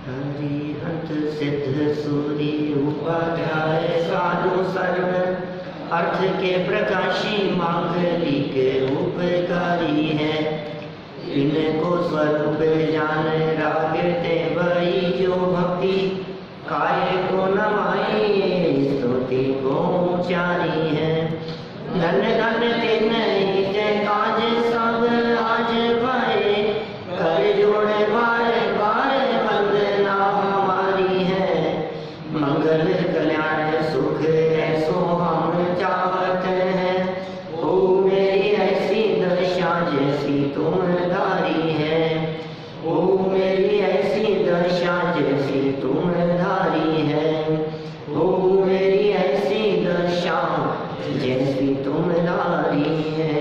हरिहंत सिद्ध सूरी उपाध्याय साधु सर्व अर्थ के प्रकाशी मांगलिक उपकारी है। इनको स्वरूप जान रागते वही जो भक्ति काय को नमाई स्तुति को उचारी है। धन धन तिन जय काज सब आज पाए कर जोड़े बार बार वंदना हमारी है। मंगल कल्याण सुख ऐसो हम चाहत हैं। ओ मेरी ऐसी दशा जैसी तुम धारी है। ओ मेरी ऐसी दशा जैसी तुम धारी है। ओ मेरी ऐसी दशा जैसी तुम धारी है।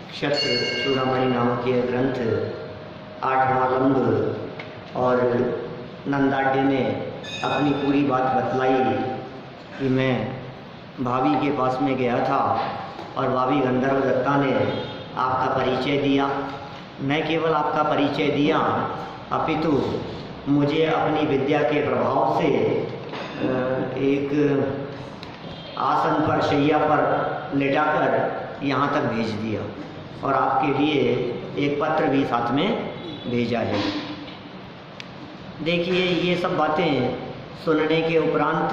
क्षत्र चूड़ामणि नामक यह ग्रंथ 8वां लंब और नंदाढ़ ने अपनी पूरी बात बतलाई कि मैं भाभी के पास में गया था और भाभी गंधर्व दत्ता ने आपका परिचय दिया। न केवल आपका परिचय दिया अपितु मुझे अपनी विद्या के प्रभाव से एक आसन पर शैया पर लेटाकर यहाँ तक भेज दिया और आपके लिए एक पत्र भी साथ में भेजा है। देखिए ये सब बातें सुनने के उपरांत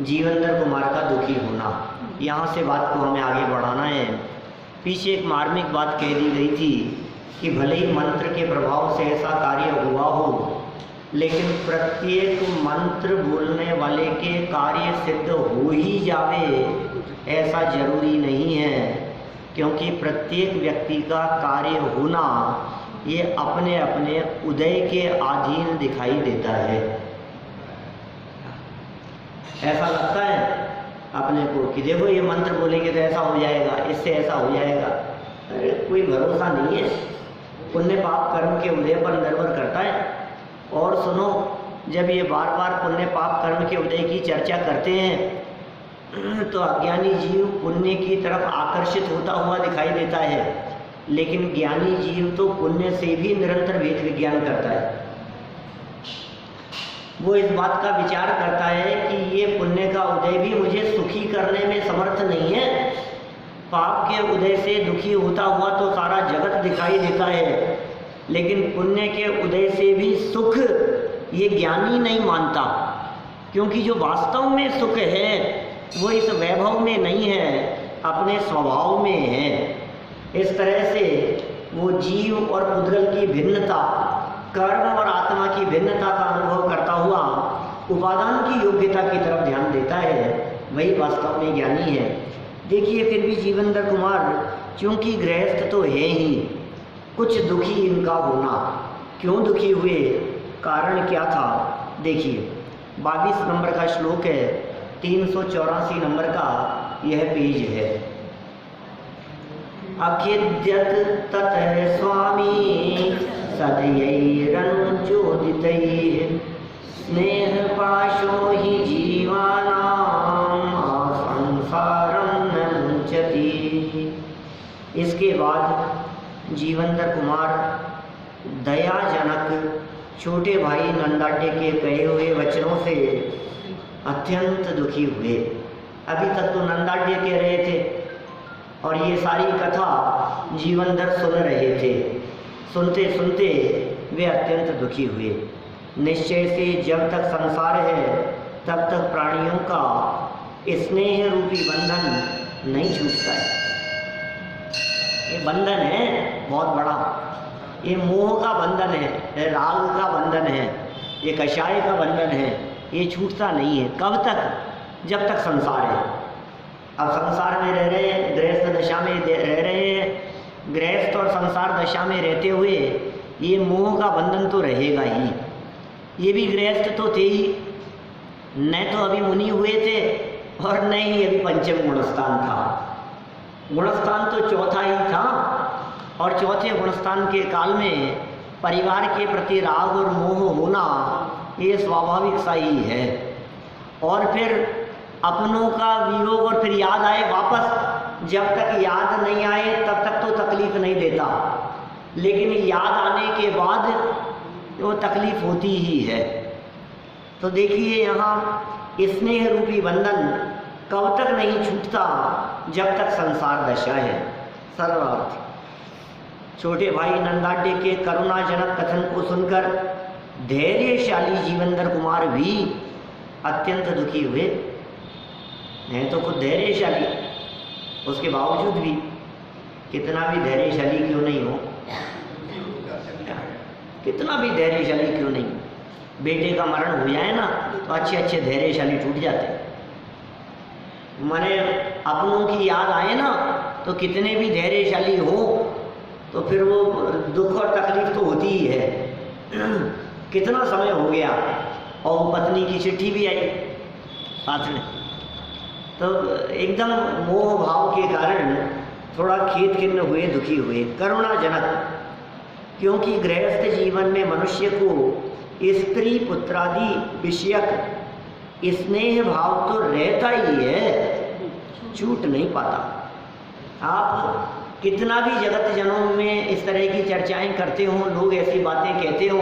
जीवनधर कुमार का दुखी होना, यहाँ से बात को हमें आगे बढ़ाना है। पीछे एक मार्मिक बात कह दी गई थी कि भले ही मंत्र के प्रभाव से ऐसा कार्य हुआ हो, लेकिन प्रत्येक मंत्र बोलने वाले के कार्य सिद्ध हो ही जावे ऐसा जरूरी नहीं है, क्योंकि प्रत्येक व्यक्ति का कार्य होना ये अपने अपने उदय के अधीन दिखाई देता है। ऐसा लगता है अपने को कि देखो ये मंत्र बोलेंगे तो ऐसा हो जाएगा, इससे ऐसा हो जाएगा। अरे कोई भरोसा नहीं है, पुण्य पाप कर्म के उदय पर निर्भर करता है। और सुनो, जब ये बार बार पुण्य पाप कर्म के उदय की चर्चा करते हैं तो अज्ञानी जीव पुण्य की तरफ आकर्षित होता हुआ दिखाई देता है, लेकिन ज्ञानी जीव तो पुण्य से भी निरंतर भेद विज्ञान करता है। वो इस बात का विचार करता है कि ये पुण्य का उदय भी मुझे सुखी करने में समर्थ नहीं है। पाप के उदय से दुखी होता हुआ तो सारा जगत दिखाई देता है, लेकिन पुण्य के उदय से भी सुख ये ज्ञानी नहीं मानता, क्योंकि जो वास्तव में सुख है वो इस वैभव में नहीं है, अपने स्वभाव में है। इस तरह से वो जीव और पुद्गल की भिन्नता, कर्म और आत्मा की भिन्नता का अनुभव करता हुआ उपादान की योग्यता की तरफ ध्यान देता है, वही वास्तव में ज्ञानी है। देखिए फिर भी जीवनधर कुमार चूंकि गृहस्थ तो है ही, कुछ दुखी इनका होना। क्यों दुखी हुए, कारण क्या था? देखिए 22 नंबर का श्लोक है, 384 नंबर का यह पेज है। अखिद्यत ततः स्वामी सदयैरनुचोदितैः स्नेह पाशो हि जीवानां संसारं न मुञ्चति। इसके बाद जीवनधर कुमार दयाजनक छोटे भाई नंदाढ़ के कहे हुए वचनों से अत्यंत दुखी हुए। अभी तक तो नंदाढ़ कह रहे थे और ये सारी कथा जीवनधर सुन रहे थे। सुनते सुनते वे अत्यंत दुखी हुए। निश्चय से जब तक संसार है तब तक प्राणियों का स्नेह रूपी बंधन नहीं छूटता है। ये बंधन है बहुत बड़ा, ये मोह का बंधन है, राग का बंधन है, ये कषाय का बंधन है, ये छूटता नहीं है। कब तक? जब तक संसार है। अब संसार में रह रहे हैं, गृहस्थ दशा में रह रहे हैं, गृहस्थ और संसार दशा में रहते हुए ये मोह का बंधन तो रहेगा ही। ये भी गृहस्थ तो थे ही, न तो अभी मुनि हुए थे और न ही अभी पंचम गुणस्थान था। गुणस्थान तो चौथा ही था और चौथे गुणस्थान के काल में परिवार के प्रति राग और मोह होना ये स्वाभाविक सा ही है। और फिर अपनों का वियोग और फिर याद आए वापस, जब तक याद नहीं आए तब तक तो तकलीफ नहीं देता, लेकिन याद आने के बाद वो तकलीफ होती ही है। तो देखिए यहाँ स्नेह रूपी बंधन कब तक नहीं छूटता, जब तक संसार दशा है। सर्वार्थ छोटे भाई नंदाढ़ के करुणाजनक कथन को सुनकर धैर्यशाली जीवंदर कुमार भी अत्यंत दुखी हुए। हैं तो खुद धैर्यशाली, उसके बावजूद भी कितना भी धैर्यशाली क्यों नहीं हो, कितना भी धैर्यशाली क्यों नहीं, बेटे का मरण हो जाए ना तो अच्छे अच्छे धैर्यशाली टूट जाते। माने अपनों की याद आए ना तो कितने भी धैर्यशाली हो तो फिर वो दुख और तकलीफ तो होती ही है। कितना समय हो गया और वो पत्नी की चिट्ठी भी आई साथ में, तो एकदम मोह भाव के कारण थोड़ा खेद खिन्न हुए, दुखी हुए। करुणाजनक, क्योंकि गृहस्थ जीवन में मनुष्य को स्त्री पुत्रादि विषयक स्नेह भाव तो रहता ही है, छूट नहीं पाता। आप कितना भी जगत जनों में इस तरह की चर्चाएं करते हो, लोग ऐसी बातें कहते हो,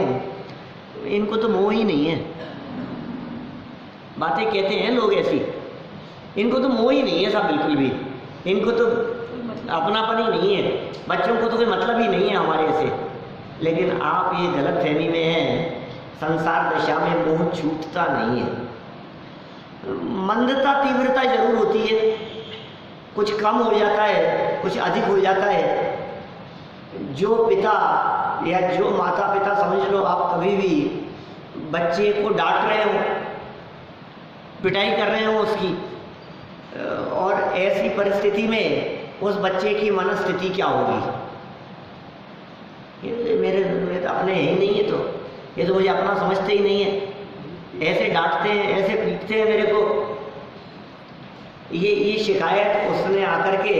इनको तो मोह ही नहीं है। बातें कहते हैं लोग ऐसी, इनको तो मोह ही नहीं है सब, बिल्कुल भी। इनको तो अपनापन ही नहीं है, बच्चों को तो कोई मतलब ही नहीं है हमारे से। लेकिन आप ये गलत फहमी में हैं, संसार दशा में मोह छूटता नहीं है। मंदता तीव्रता जरूर होती है, कुछ कम हो जाता है, कुछ अधिक हो जाता है। जो पिता या जो माता पिता, समझ लो आप कभी भी बच्चे को डांट रहे हो, पिटाई कर रहे हो उसकी, और ऐसी परिस्थिति में उस बच्चे की मनस्थिति क्या होगी? मेरे तो अपने ही नहीं है, तो ये तो मुझे अपना समझते ही नहीं है, ऐसे डांटते हैं, ऐसे पीटते हैं मेरे को। ये शिकायत उसने आकर के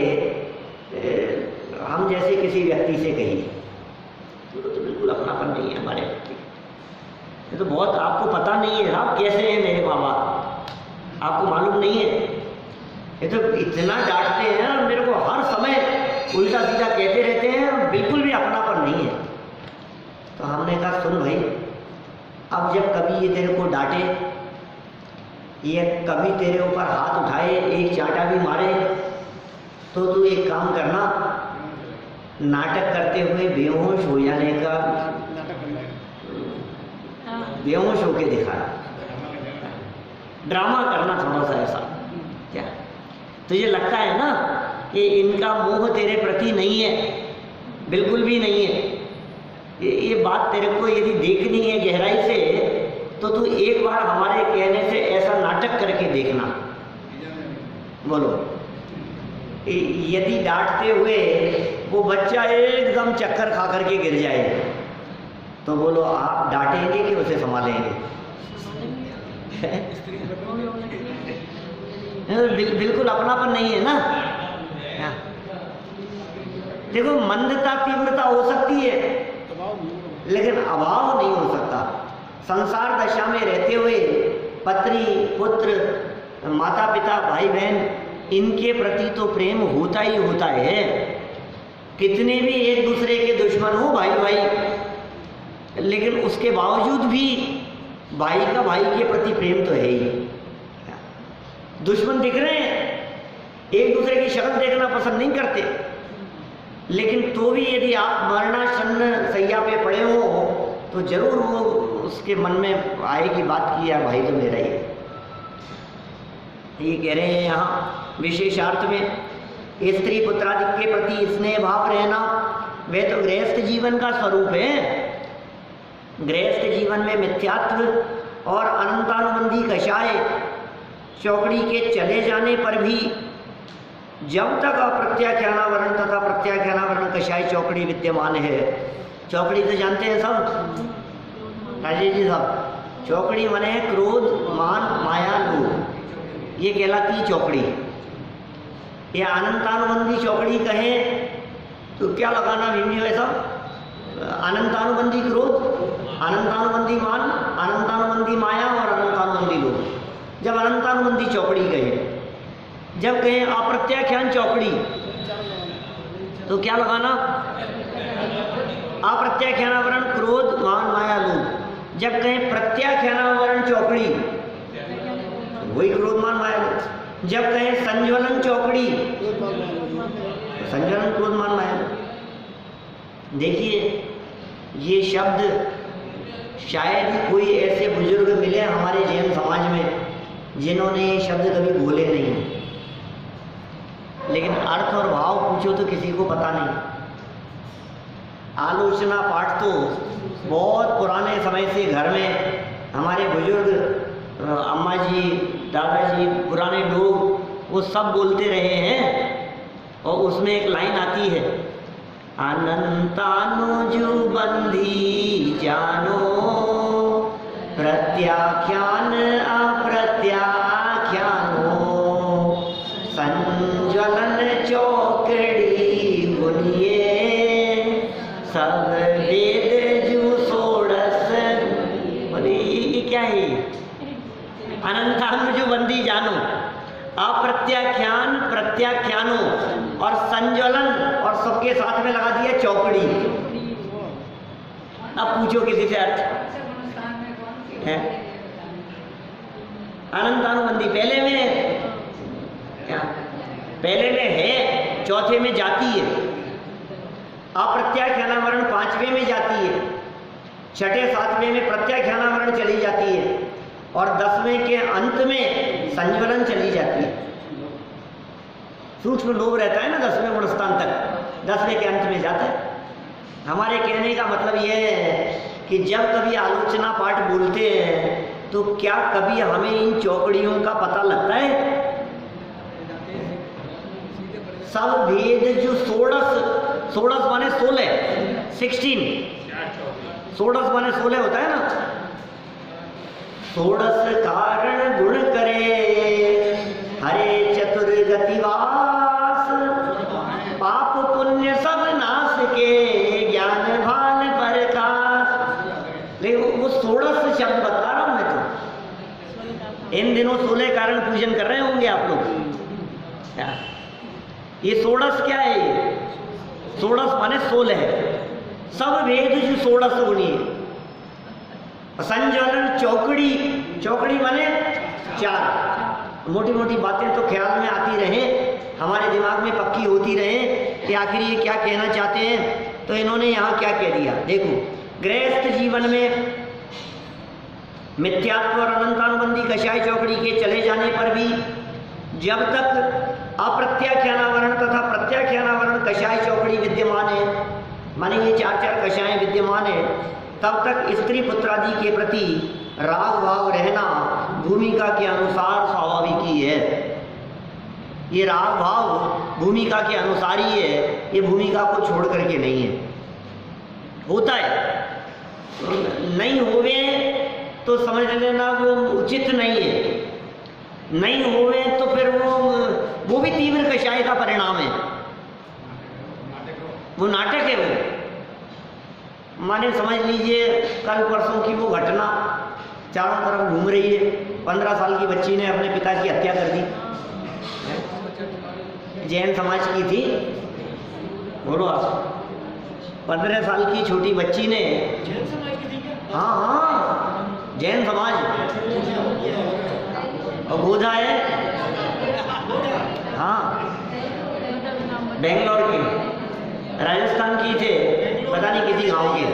हम जैसे किसी व्यक्ति से कही, तो बिल्कुल अपनापन नहीं है हमारे व्यक्ति। ये तो बहुत, आपको पता नहीं है आप कैसे हैं मेरे माँ बाप, आपको मालूम नहीं है। ये तो इतना डांटते हैं मेरे को, हर समय उल्टा सीधा कहते रहते हैं, बिल्कुल भी अपनापन नहीं है। तो हमने कहा सुन भाई, अब जब कभी ये तेरे को डांटे, ये कभी तेरे ऊपर हाथ उठाए, एक चांटा भी मारे, तो तू एक काम करना, नाटक करते हुए बेहोश हो जाने का, बेहोश होके दिखाना, ड्रामा करना थोड़ा सा ऐसा। क्या तुझे लगता है ना कि इनका मोह तेरे प्रति नहीं है? बिल्कुल भी नहीं है। ये बात तेरे को यदि देखनी है गहराई से, तो तू एक बार हमारे कहने से ऐसा नाटक करके देखना। बोलो, यदि डांटते हुए वो बच्चा एकदम चक्कर खा करके गिर जाए, तो बोलो आप डांटेंगे कि उसे संभालेंगे? बिल्कुल अपनापन नहीं है ना। देखो, मंदता तीव्रता हो सकती है, लेकिन अभाव नहीं हो सकता। संसार दशा में रहते हुए पत्नी पुत्र, माता पिता, भाई बहन, इनके प्रति तो प्रेम होता ही होता है। कितने भी एक दूसरे के दुश्मन हो भाई भाई, लेकिन उसके बावजूद भी भाई का भाई के प्रति प्रेम तो है ही। दुश्मन दिख रहे हैं, एक दूसरे की शक्ल देखना पसंद नहीं करते, लेकिन तो भी यदि आप मरणासन्न शैया पे पड़े हो तो जरूर वो उसके मन में आएगी बात की यार भाई तो मेरा ही है। ये कह रहे हैं यहाँ विशेषार्थ में स्त्री पुत्रादि के प्रति स्नेह भाव रहना, वह तो गृहस्थ जीवन का स्वरूप है। गृहस्थ जीवन में मिथ्यात्व और अनंतानुबंधी कषाय चौकड़ी के चले जाने पर भी जब तक अप्रत्याख्यानावरण तथा प्रत्याख्यानावरण कषाय चौकड़ी विद्यमान है। चौकड़ी तो जानते हैं सब, राजेश जी साहब। चौकड़ी माने है क्रोध, मान, माया, लोभ, ये कहलाती चौकड़ी। ये अनंतानुबंधी चौकड़ी कहें तो क्या लगाना भीम जी भाई साहब? अनंतानुबंधी क्रोध, अनंतानुबंधी मान, अनंतानुबंधी माया और अनंतानुबंधी लोभ। जब अनंतानुबंधी चौकड़ी कहे, जब कहें अप्रत्याख्यान चौकड़ी तो क्या लगाना? अप्रत्याख्यानावरण क्रोध मान माया लोभ। जब कहें प्रत्याख्यानावरण चौकड़ी, वही क्रोध मान माया लोभ। जब कहें संज्वलन चौकड़ी, संज्वलन क्रोध मान माया लोभ। देखिए ये शब्द शायद ही कोई ऐसे बुजुर्ग मिले हमारे जैन समाज में जिन्होंने ये शब्द कभी बोले नहीं, लेकिन अर्थ और भाव पूछो तो किसी को पता नहीं। आलोचना पाठ तो बहुत पुराने समय से घर में हमारे बुजुर्ग अम्मा जी, दादाजी, पुराने लोग वो सब बोलते रहे हैं। और उसमें एक लाइन आती है, अनंतानुजु बंधी जानो प्रत्याख्यान अप्रत्याख्यानो संज्वलन चौकड़ी बुनिए सब वेद जु सोड़स। बोले ये क्या है? अनंतानुजु बंदी जानो, अप्रत्याख्यान प्रत्याख्यानो और संज्वलन, और सबके साथ में लगा दिया चौकड़ी। अब पूछो किसी से अर्थ है? अनंतानुबंधी पहले में क्या? पहले में है, चौथे में जाती है। अप्रत्याख्यानावरण पांचवें में जाती है, छठे सातवें में प्रत्याख्यानावरण चली जाती है, और 10वें के अंत में संज्वलन चली जाती है। सूक्ष्म लोभ रहता है ना 10वें गुणस्थान तक, 10वें के अंत में जाता है। हमारे कहने का मतलब यह है कि जब कभी आलोचना पाठ बोलते हैं तो क्या कभी हमें इन चौकड़ियों का पता लगता है? सब भेद जो सोड़स माने 16, 16, सोड़स माने 16 होता है ना। सोड़स कारण गुण करे हरे चतुर्गतिवास, पाप पुण्य सब नाश के ज्ञान भान प्रकाश। लेकिन वो सोड़स शब्द बता रहा हूं मैं तो। इन दिनों 16 कारण पूजन कर रहे होंगे आप लोग। ये सोड़स क्या है? सोड़स माने 16 है। सब भेद जो सोड़स गुणी है। संज्वलन चौकड़ी, चौकड़ी माने 4। मोटी मोटी बातें तो ख्याल में आती रहे, हमारे दिमाग में पक्की होती रहे कि आखिर ये क्या कहना चाहते हैं। तो इन्होंने यहाँ क्या कह दिया, देखो। गृहस्थ जीवन में मिथ्यात्व और अनंतानुबंधी कषाय चौकड़ी के चले जाने पर भी जब तक अप्रत्याख्यानावरण तथा प्रत्याख्यानावरण कषाय चौकड़ी विद्यमान है, माने ये 4 कषाएं विद्यमान है, तब तक स्त्री पुत्रादि के प्रति राग भाव रहना भूमिका के अनुसार स्वाभाविक ही है। ये राग भाव भूमिका के अनुसार ही है, ये भूमिका को छोड़ करके नहीं है। होता है, नहीं होवे तो समझ लेना वो उचित नहीं है, नहीं होवे तो फिर वो भी तीव्र कषाय का परिणाम है, वो नाटक है। वो माने समझ लीजिए कल परसों की वो घटना चारों तरफ घूम रही है। 15 साल की बच्ची ने अपने पिता की हत्या कर दी, जैन समाज की थी। बोलो आप, 15 साल की छोटी बच्ची ने, हाँ जैन समाज, और गोधा है, हाँ बेंगलोर की, राजस्थान की थे, पता नहीं किसी गांव के।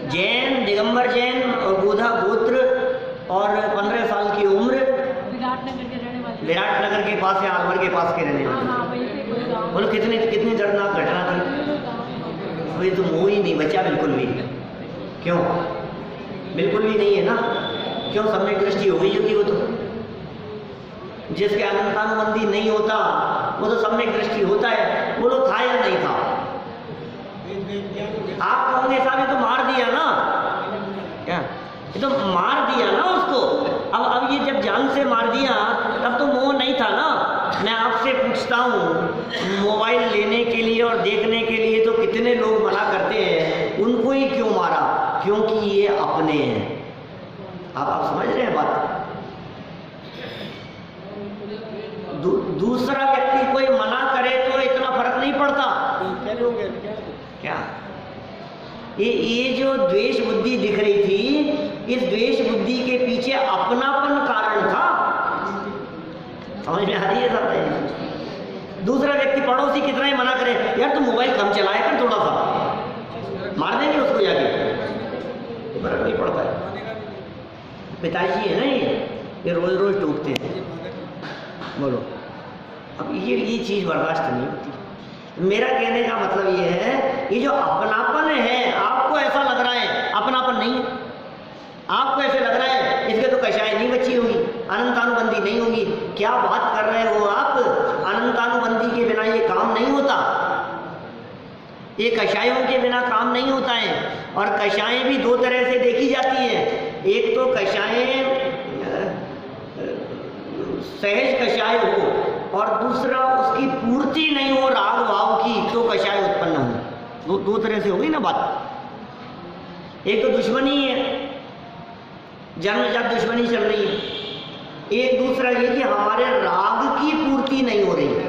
जैन, दिगंबर जैन और गोधा गोत्र, और 15 साल की उम्र, विराटनगर के पास या अलवर के पास के रहने वाले। बोलो कितनी दर्दनाक घटना थी। तो ये तो मोह ही नहीं बचा बिल्कुल भी। क्यों? बिल्कुल भी नहीं है ना। क्यों? सम्यक दृष्टि हो गई होगी वो तो। जिसके अनंतानुबंधी नहीं होता वो तो सम्यक दृष्टि होता है। बोलो था या नहीं था? आप कहोगे साहब ये तो मार दिया ना, क्या ये तो मार दिया ना उसको। अब ये जब जान से मार दिया तब तो मोह नहीं था ना। मैं आपसे पूछता हूँ, मोबाइल लेने के लिए और देखने के लिए तो कितने लोग मना करते हैं, उनको ही क्यों मारा? क्योंकि ये अपने हैं। आप समझ रहे हैं बात? दूसरा व्यक्ति कोई मना करे तो इतना फर्क नहीं पड़ता। क्या ये जो द्वेष बुद्धि दिख रही थी, इस द्वेष बुद्धि के पीछे अपनापन कारण था। समझ में आ रही है सब? दूसरा व्यक्ति पड़ोसी कितना ही मना करे, यार तू मोबाइल कम चलाया कर थोड़ा सा, मार देंगे उसको जाके, फर्क नहीं पड़ता है। पिताजी है ना, ये रोज रोज टूटते हैं। बोलो, अब ये चीज बर्दाश्त नहीं होती। मेरा कहने का मतलब ये है, ये जो अपनापन है, आपको ऐसा लग रहा है अपनापन नहीं है, आपको ऐसे लग रहा है इसके तो कषाय नहीं बची होगी, अनंतानुबंधी नहीं होगी। क्या बात कर रहे हो आप? अनंतानुबंधी के बिना ये काम नहीं होता, ये कषायों के बिना काम नहीं होता है। और कषायें भी दो तरह से देखी जाती हैं। एक तो कषायें सहज कषाय हो, और दूसरा उसकी पूर्ति नहीं हो राग भाव की, तो कषाय उत्पन्न हो। दो तरह से होगी ना बात। एक तो दुश्मनी है, जन्मजात दुश्मनी चल रही है। एक दूसरा ये कि हमारे राग की पूर्ति नहीं हो रही है,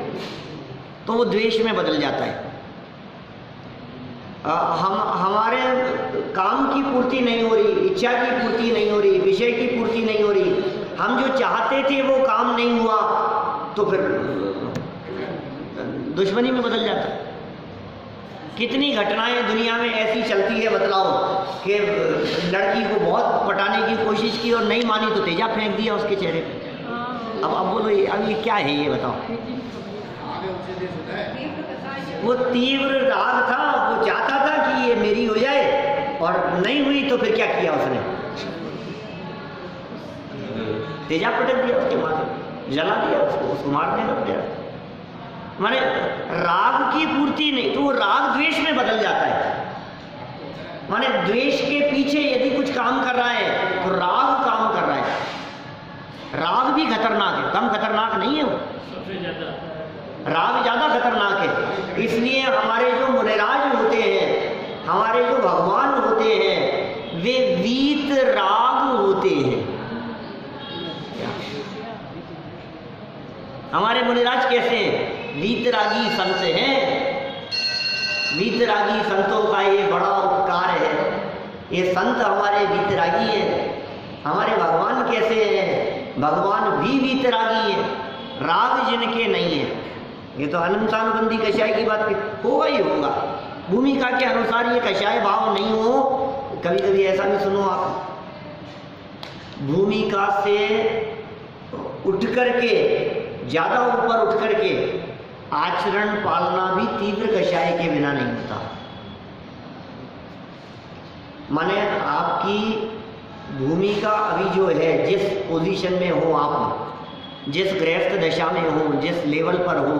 तो वो द्वेष में बदल जाता है। हमारे काम की पूर्ति नहीं हो रही, इच्छा की पूर्ति नहीं हो रही, विषय की पूर्ति नहीं हो रही, हम जो चाहते थे वो काम नहीं हुआ, तो फिर दुश्मनी में बदल जाता है। कितनी घटनाएं दुनिया में ऐसी चलती है, बतलाओ, कि लड़की को बहुत पटाने की कोशिश की और नहीं मानी तो तेजा फेंक दिया उसके चेहरे पे। अब बोलो, अब ये क्या है, ये बताओ। वो तीव्र राग था, वो चाहता था कि ये मेरी हो जाए, और नहीं हुई तो फिर क्या किया उसने? तेजा पटक दिया उसके माथे, जला दिया उसको मारने लग गया। माने राग की पूर्ति नहीं, तो वो राग द्वेष में बदल जाता है। माने द्वेष के पीछे यदि कुछ काम कर रहा है तो राग काम कर रहा है। राग भी खतरनाक है, कम खतरनाक नहीं है वो, राग ज्यादा खतरनाक है। इसलिए हमारे जो मुनिराज होते हैं, हमारे जो भगवान होते हैं, वे वीत राग होते हैं। हमारे मुनिराज कैसे हैं? वीतरागी संत हैं। वीतरागी संतों का ये बड़ा उपकार है, ये संत हमारे वीतरागी हैं। हमारे भगवान कैसे हैं? भगवान भी वीतरागी है, राग जिनके नहीं है। ये तो अनंतानुबंधी कषाय की बात होगा ही होगा। भूमिका के अनुसार ये कषाय भाव नहीं हो। कभी कभी ऐसा भी सुनो आप, भूमिका से उठ करके, ज्यादा ऊपर उठ करके आचरण पालना भी तीव्र कषाय के बिना नहीं होता। माने आपकी भूमिका अभी जो है, जिस पोजीशन में हो आप, जिस गृहस्थ दशा में हो, जिस लेवल पर हो,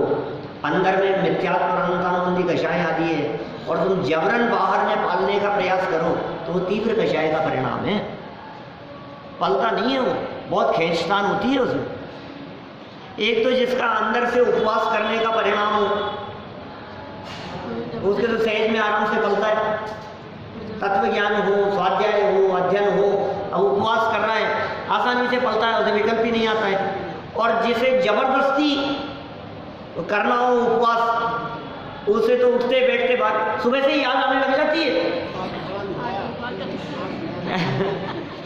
अंदर में मिथ्यात्व और अनंतानुबंधी कषाय आदि है, और तुम जबरन बाहर में पालने का प्रयास करो, तो वो तीव्र कषाय का परिणाम है। पलता नहीं है वो, बहुत खींचतान होती है उसमें। एक तो जिसका अंदर से उपवास करने का परिणाम हो, उसके तो सहज में आराम से पलता है। तत्व ज्ञान हो, स्वाध्याय हो, अध्ययन हो, अब उपवास कर रहा है, आसानी से पलता है, उसे विकल्प ही नहीं आता है। और जिसे जबरदस्ती करना हो उपवास, उसे तो उठते बैठते बाद सुबह से ही याद आने लग जाती है।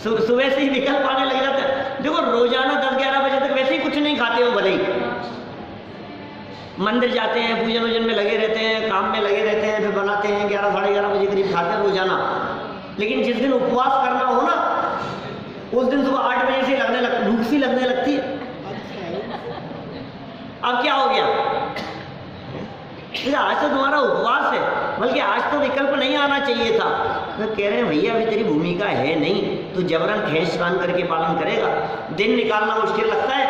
सुबह से ही विकल्प आने लग जाता है। देखो, रोजाना 10-11 बजे तक वैसे ही कुछ नहीं खाते हो, भले ही मंदिर जाते हैं, पूजन वूजन में लगे रहते हैं, काम में लगे रहते हैं, फिर बनाते हैं, 11-11:30 बजे करीब खाते हैं रोजाना। लेकिन जिस दिन उपवास करना हो ना, उस दिन सुबह 8 बजे से भूख सी लगने लगती है। अब क्या हो गया? आज तो तुम्हारा उपवास है, बल्कि आज तो विकल्प नहीं आना चाहिए था। तो कह रहे हैं भैया अभी तेरी भूमिका है नहीं, तो जबरन खींचतान करके पालन करेगा। दिन निकालना मुश्किल लगता है,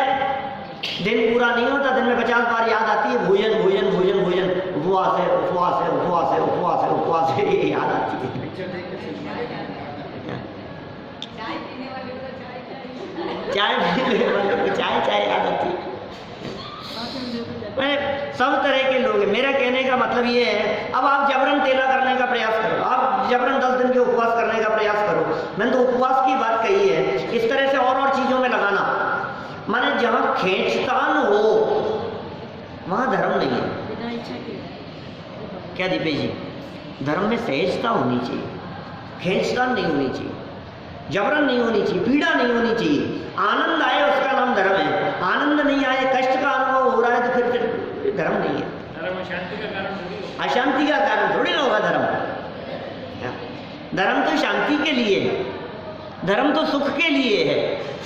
दिन पूरा नहीं होता, दिन में 50 बार याद आती है भोजन भोजन भोजन भोजन, उपवास है उपवास है उपवास है उपवास है उपवास है, ये याद आती है। चाय याद आती है। सब तरह के लोग हैं। मेरा कहने का मतलब ये है, अब आप जबरन तेला करने का प्रयास करो, आप जबरन 10 दिन के उपवास करने का प्रयास करो। मैंने तो उपवास की बात कही है, इस तरह से और चीजों में लगाना। माने जहां खींचतान हो वहां धर्म नहीं है। क्या दीपेश जी? धर्म में सहजता होनी चाहिए, खींचतान नहीं होनी चाहिए, जबरन नहीं होनी चाहिए, पीड़ा नहीं होनी चाहिए। आनंद आए उसका नाम धर्म है, आनंद नहीं आए, कष्ट का अनुभव हो रहा है तो फिर धर्म नहीं है। धर्म अशांति का कारण थोड़ी होगा। अशांति का कारण थोड़ी ना होगा धर्म। धर्म तो शांति के लिए है, धर्म तो सुख के लिए है,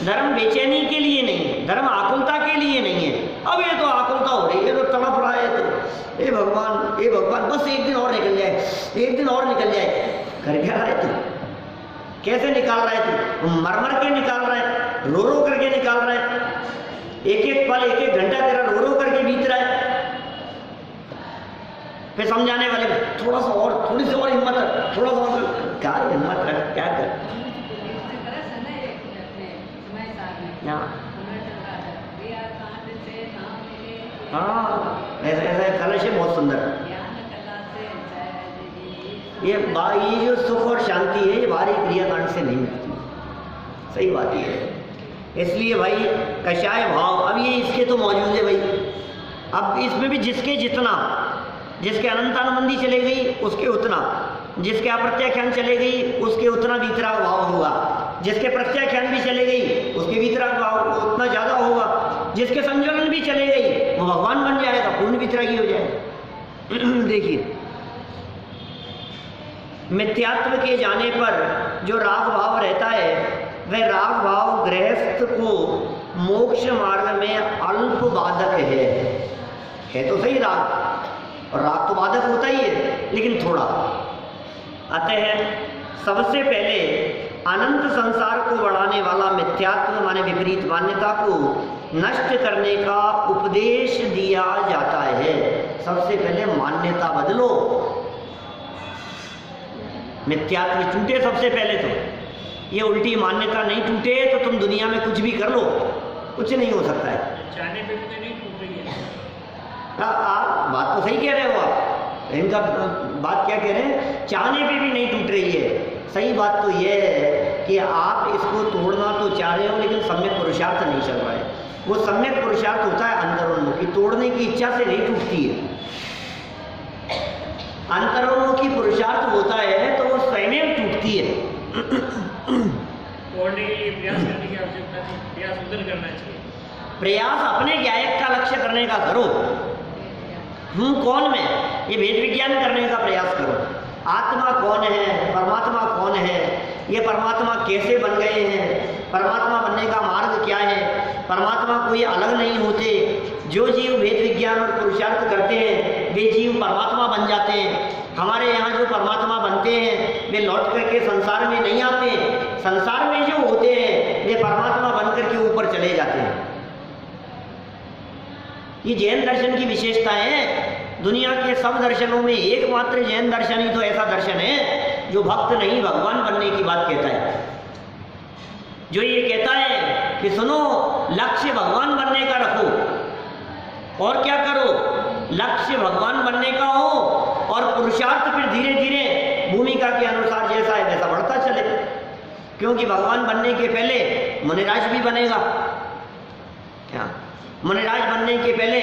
धर्म बेचैनी के लिए नहीं है, धर्म आकुलता के लिए नहीं है। अब ये तो आकुलता हो रही है, तो तड़प रहा है, तो हे भगवान बस एक दिन और निकल जाए, एक दिन और निकल जाए। कर क्या रहा है तू? कैसे निकाल रहा है तू? मर मर के निकाल रहा है, रो रो करके निकाल रहा है, एक एक पल एक एक घंटा तेरा रो रो करके बीत रहा है। फिर समझाने वाले थोड़ा सा और, थोड़ी सी और हिम्मत है, थोड़ा सा और, क्या हिम्मत है, क्या कर हाँ, ऐसे कलश है बहुत सुंदर। ये जो सुख और शांति है ये बाहरी क्रियाकांड से नहीं मिलती, सही बात ये है। इसलिए भाई कषाय भाव, अब ये इसके तो मौजूद है भाई। अब इसमें भी जिसके जितना, जिसके अनंतानुबंधी चले गई उसके उतना, जिसके अप्रत्याख्यान चले गई उसके उतना वीतराग भाव होगा, जिसके प्रत्याख्यान भी चले गई उसके वीतराग भाव उतना ज़्यादा होगा, जिसके संयोजन भी चले गई वो भगवान बन जाएगा, पूर्ण वीतरागी हो जाएगा। देखिए, मिथ्यात्व के जाने पर जो राग भाव रहता है वह राग भाव गृहस्थ को मोक्ष मार्ग में अल्प बाधक है तो सही राग, और राग तो बाधक होता ही है लेकिन थोड़ा। अतः सबसे पहले अनंत संसार को बढ़ाने वाला मिथ्यात्व माने विपरीत मान्यता को नष्ट करने का उपदेश दिया जाता है। सबसे पहले मान्यता बदलो, मिथ्यात्व टूटे सबसे पहले। तो ये उल्टी मान्यता नहीं टूटे तो तुम दुनिया में कुछ भी कर लो, कुछ नहीं हो सकता है। चाहने पे भी नहीं टूट रही है। आप बात तो सही कह रहे हो, आप इनका बात क्या कह रहे हैं, चाहने पे भी नहीं टूट रही है। सही बात तो ये है कि आप इसको तोड़ना तो चाह रहे हो लेकिन सम्यक पुरुषार्थ नहीं चल रहा है। वो सम्यक पुरुषार्थ होता है अंतरोन्मुखी, तोड़ने की इच्छा से नहीं टूटती है। अंतरोन्मुखी पुरुषार्थ होता है तो वो स्वयं टूटती है। तोड़ने के लिए प्रयास करने की आवश्यकता नहीं, प्रयास उधर करना चाहिए। प्रयास अपने ज्ञायक का लक्ष्य करने का करो, कौन में ये भेद विज्ञान करने का प्रयास करो। आत्मा कौन है, परमात्मा कौन है, ये परमात्मा कैसे बन गए हैं, परमात्मा बनने का मार्ग क्या है, परमात्मा कोई अलग नहीं होते। जो जीव भेद विज्ञान और पुरुषार्थ करते हैं वे जीव परमात्मा बन जाते हैं। हमारे यहाँ जो परमात्मा बनते हैं वे लौट करके संसार में नहीं आते, संसार में जो होते हैं वे परमात्मा बन करके ऊपर चले जाते हैं। ये जैन दर्शन की विशेषता है। दुनिया के सब दर्शनों में एकमात्र जैन दर्शन ही तो ऐसा दर्शन है जो भक्त नहीं भगवान बनने की बात कहता है, जो ये कहता है कि सुनो लक्ष्य भगवान बनने का रखो और क्या करो, लक्ष्य भगवान बनने का हो और पुरुषार्थ फिर धीरे धीरे भूमिका के अनुसार जैसा है वैसा बढ़ता चले। क्योंकि भगवान बनने के पहले मुनिराज भी बनेगा, क्या मुनिराज बनने के पहले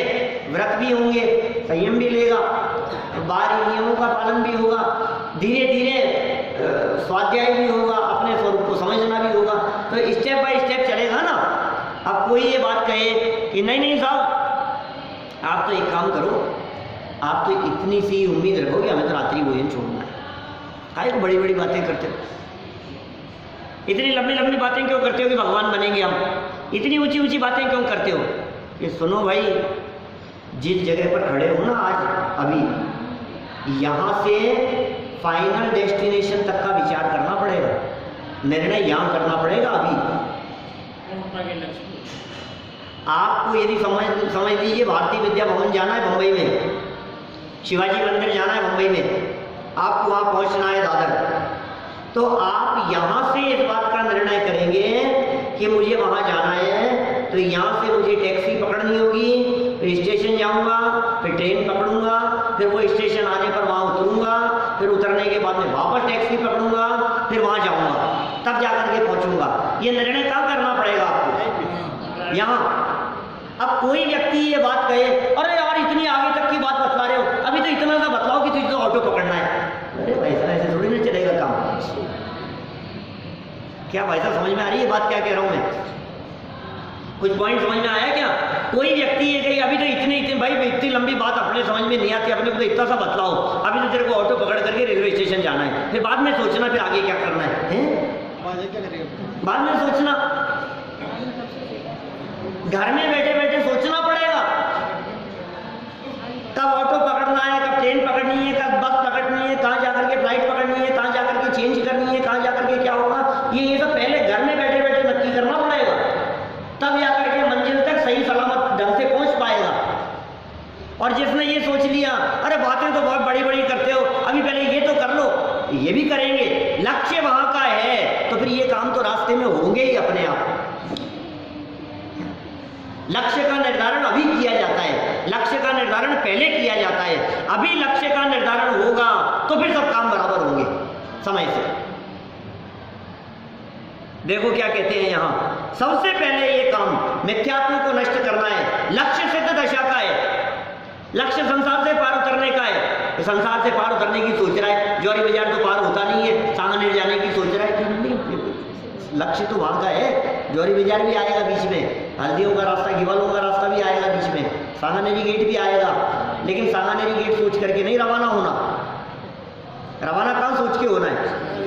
व्रत भी होंगे, संयम भी लेगा, बाहरी नियमों का पालन भी होगा, धीरे धीरे स्वाध्याय भी होगा, अपने स्वरूप को समझना भी होगा। तो स्टेप बाय स्टेप चलेगा ना। अब कोई ये बात कहे कि नहीं नहीं साहब आप तो एक काम करो, आप तो इतनी सी उम्मीद रखो कि हमें तो रात्रि भोजन छोड़ना है, काहे को बड़ी बड़ी बातें करते हो, इतनी लंबी लंबी बातें क्यों करते हो कि भगवान बनेंगे हम, इतनी ऊंची ऊंची बातें क्यों करते हो। कि सुनो भाई, जिस जगह पर खड़े हो ना आज अभी, यहाँ से फाइनल डेस्टिनेशन तक का विचार करना पड़ेगा, निर्णय यहाँ करना पड़ेगा। अभी आपको यदि समझ लीजिए भारतीय विद्या भवन जाना है बम्बई में, शिवाजी मंदिर जाना है मुंबई में, आपको वहाँ पहुँचना है दादर, तो आप यहाँ से इस बात का निर्णय करेंगे कि मुझे वहाँ जाना है, तो यहाँ से मुझे टैक्सी पकड़नी होगी, फिर स्टेशन जाऊँगा, फिर ट्रेन पकड़ूंगा, फिर वो स्टेशन आने पर वहाँ उतरूँगा, फिर उतरने के बाद में वापस टैक्सी पकड़ूंगा, फिर वहाँ जाऊँगा, तब जाकर के पहुँचूंगा। ये निर्णय कहाँ करना पड़ेगा आपको? यहाँ। अब कोई व्यक्ति ये बात कहे अरे यार इतनी आगे तक की बात बतला रहे हो, अभी तो इतना सा बतलाओ कि तुझे तो ऑटो पकड़ना है। क्या भाई साहब समझ में आ रही है बात क्या कह रहा हूँ मैं? कुछ पॉइंट समझ में आया क्या? कोई व्यक्ति ये कही अभी तो इतने भाई इतनी लंबी बात अपने समझ में नहीं आती, अपने को तो इतना सा बतलाओ, अभी तो तेरे को ऑटो पकड़ करके रेलवे स्टेशन जाना है, फिर बाद में सोचना फिर आगे क्या करना है? बाद में सोचना, घर में बैठे बैठे सोचना पड़ेगा कब ऑटो पकड़ना है, कब ट्रेन पकड़नी है, कब बस पकड़नी है, कहाँ जाकर के फ्लाइट पकड़नी है, कहाँ जाकर के चेंज करनी है, कहाँ जाकर के क्या होगा, ये सब पहले घर में बैठे बैठे नक्की करना पड़ेगा, तब जाकर के मंजिल तक सही सलामत ढंग से पहुंच पाएगा। और जिसने ये सोच लिया अरे बातें तो बहुत बड़ी बड़ी करते हो, अभी पहले ये तो कर लो, ये भी करेंगे, लक्ष्य वहां का है तो फिर ये काम तो रास्ते में होंगे ही अपने आप। लक्ष्य का निर्धारण अभी किया जाता है, लक्ष्य का निर्धारण पहले किया जाता है, अभी लक्ष्य का निर्धारण होगा तो फिर सब काम बराबर होंगे समय से। देखो क्या कहते हैं यहां, सबसे पहले ये काम मिथ्यात्व को नष्ट करना है, लक्ष्य सिद्ध दशा का है, लक्ष्य संसार से पार उतरने का है। संसार से पार उतरने की सोच रहा है, जौहरी बाजार तो पार होता नहीं है, सांगनेर जाने की सोच रहा है, नहीं लक्ष्य तो वहां का है, जौहरी बाजार भी आएगा बीच में, हल्दियों का रास्ता, घिवालों का रास्ता भी आएगा बीच में, सांगानेरी गेट भी आएगा, लेकिन सांगानेरी गेट सोच करके नहीं रवाना होना, रवाना कहाँ सोच के होना है?